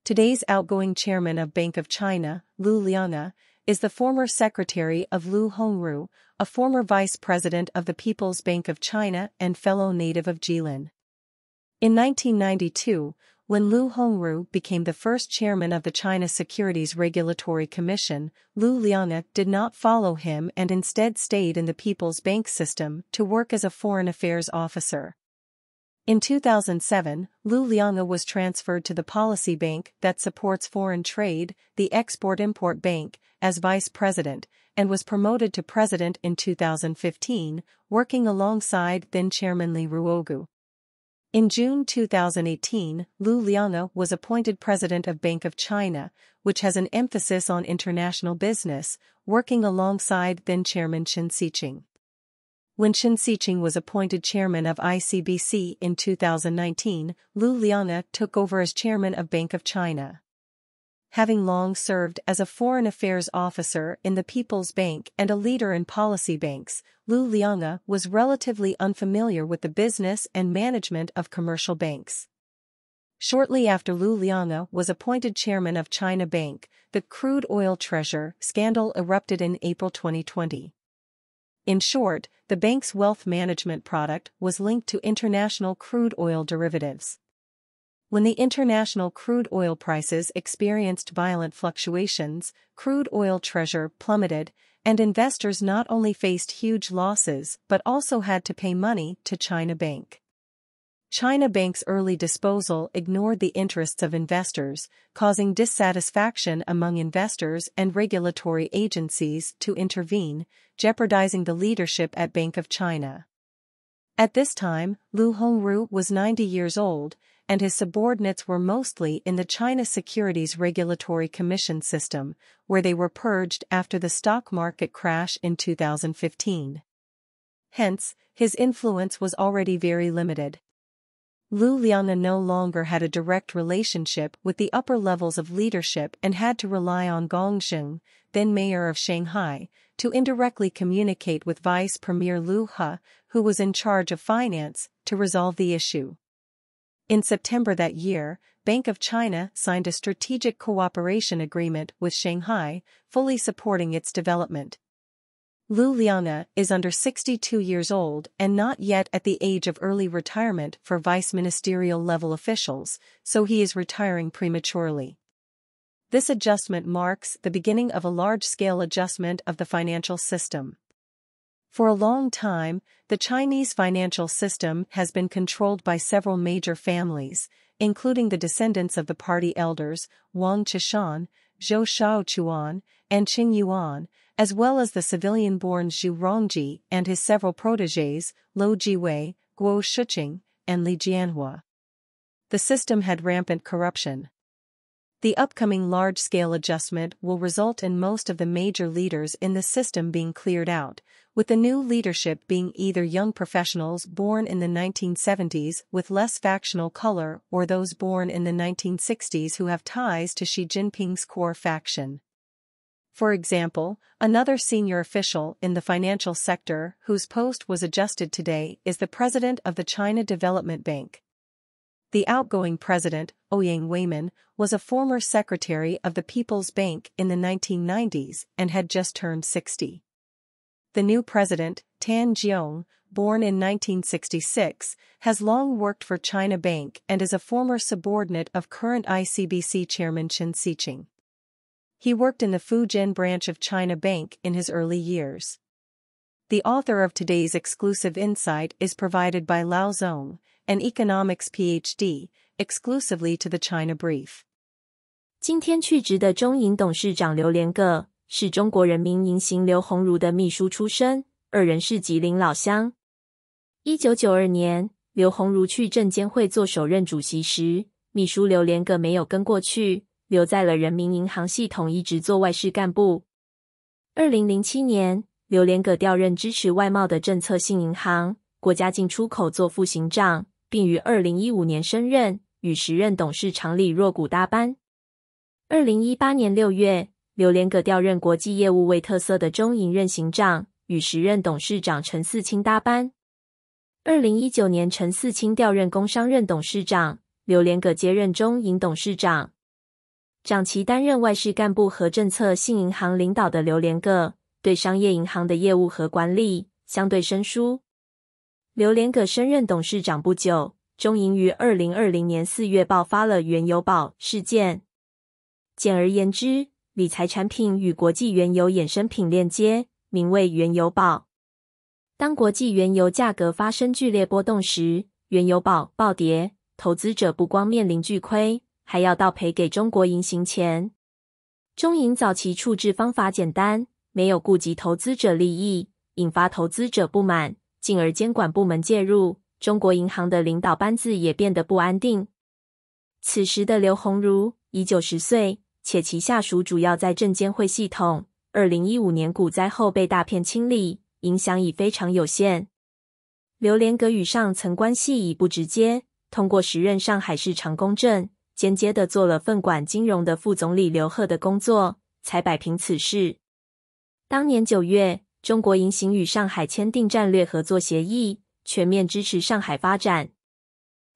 Today's outgoing chairman of Bank of China, Liu Liang, is the former secretary of Liu Hongru, a former vice president of the People's Bank of China and fellow native of Jilin. In 1992, when Liu Hongru became the first chairman of the China Securities Regulatory Commission, Liu Liang did not follow him and instead stayed in the People's Bank system to work as a foreign affairs officer. In 2007, Liu Liang was transferred to the policy bank that supports foreign trade, the Export-Import Bank, as vice president, and was promoted to president in 2015, working alongside then-chairman Li Ruogu. In June 2018, Liu Liang was appointed president of Bank of China, which has an emphasis on international business, working alongside then-chairman Chen Xiqing. When Chen Xiqing was appointed chairman of ICBC in 2019, Liu Liang took over as chairman of Bank of China. Having long served as a foreign affairs officer in the People's Bank and a leader in policy banks, Liu Liang was relatively unfamiliar with the business and management of commercial banks. Shortly after Liu Liang was appointed chairman of China Bank, the crude oil treasure scandal erupted in April 2020. In short, the bank's wealth management product was linked to international crude oil derivatives. When the international crude oil prices experienced violent fluctuations, crude oil treasure plummeted, and investors not only faced huge losses but also had to pay money to China Bank. China Bank's early disposal ignored the interests of investors, causing dissatisfaction among investors and regulatory agencies to intervene, jeopardizing the leadership at Bank of China. At this time, Liu Hongru was 90 years old, and his subordinates were mostly in the China Securities Regulatory Commission system, where they were purged after the stock market crash in 2015. Hence, his influence was already very limited. Liu Liang no longer had a direct relationship with the upper levels of leadership and had to rely on Gong Xing, then mayor of Shanghai, to indirectly communicate with Vice Premier Liu He, who was in charge of finance, to resolve the issue. In September that year, Bank of China signed a strategic cooperation agreement with Shanghai, fully supporting its development. Liu Liang is under 62 years old and not yet at the age of early retirement for vice-ministerial level officials, so he is retiring prematurely. This adjustment marks the beginning of a large-scale adjustment of the financial system. For a long time, the Chinese financial system has been controlled by several major families, including the descendants of the party elders, Wang Qishan, Zhou Shaochuan, and Qing Yuan, as well as the civilian-born Zhu Rongji and his several protégés, Lou Jiwei, Guo Shiqing, and Li Jianhua. The system had rampant corruption. The upcoming large-scale adjustment will result in most of the major leaders in the system being cleared out, with the new leadership being either young professionals born in the 1970s with less factional color or those born in the 1960s who have ties to Xi Jinping's core faction. For example, another senior official in the financial sector whose post was adjusted today is the president of the China Development Bank. The outgoing president, Ouyang Weimin, was a former secretary of the People's Bank in the 1990s and had just turned 60. The new president, Tan Jiong, born in 1966, has long worked for China Bank and is a former subordinate of current ICBC chairman Chen Xiqing. He worked in the Fujian branch of China Bank in his early years. The author of today's exclusive insight is provided by Lao Zong, an economics PhD, exclusively to the China Brief. 今天去职的中银董事长刘连个是中国人民银行刘鸿儒的秘书出身，二人是吉林老乡。1992年，刘鸿儒去证监会做首任主席时，秘书刘连个没有跟过去，留在了人民银行系统一直做外事干部。2007年，刘连个调任支持外贸的政策性银行国家进出口做副行长，并于2015年升任，与时任董事长李若谷搭班。2018年6月，刘连个调任国际业务为特色的中银任行长，与时任董事长陈四清搭班。2019年，陈四清调任工商任董事长，刘连个接任中银董事长。长期担任外事干部和政策性银行领导的刘连葛，对商业银行的业务和管理相对生疏。刘连葛升任董事长不久，中银于2020年4月爆发了原油宝事件。简而言之，理财产品与国际原油衍生品链接，名为原油宝。当国际原油价格发生剧烈波动时，原油宝暴跌，投资者不光面临巨亏，还要倒赔给中国银行钱。中银早期处置方法简单，没有顾及投资者利益，引发投资者不满，进而监管部门介入，中国银行的领导班子也变得不安定。此时的刘鸿儒已90岁，且其下属主要在证监会系统。2015年股灾后被大片清理，影响已非常有限。刘连葛与上层关系已不直接，通过时任上海市长龚正，间接地做了分管金融的副总理刘鹤的工作，才摆平此事。当年9月，中国银行与上海签订战略合作协议，全面支持上海发展。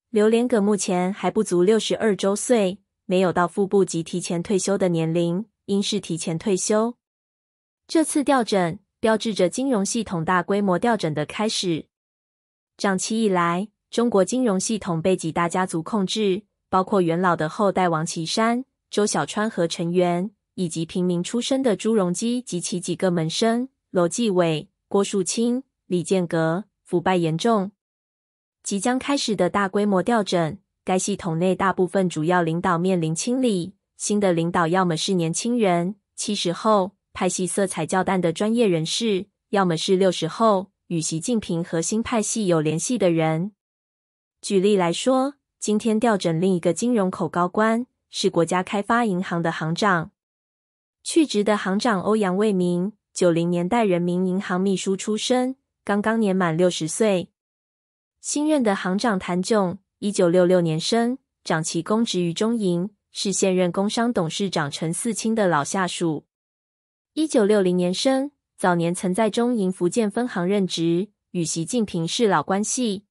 刘连葛目前还不足62周岁，没有到副部级提前退休的年龄，应是提前退休。这次调整标志着金融系统大规模调整的开始。长期以来，中国金融系统被几大家族控制，包括元老的后代王岐山、周小川和陈元，以及平民出身的朱镕基及其几个门生楼继伟、郭树清、李建革，腐败严重。即将开始的大规模调整，该系统内大部分主要领导面临清理，新的领导要么是年轻人70后派系色彩较淡的专业人士，要么是60后与习近平核心派系有联系的人。举例来说，今天调整另一个金融口高官，是国家开发银行的行长。去职的行长欧阳卫民，90年代人民银行秘书出身，刚刚年满60岁。新任的行长谭炯，1966年生，长期公职于中银，是现任工商董事长陈四清的老下属。1960年生，早年曾在中银福建分行任职，与习近平是老关系。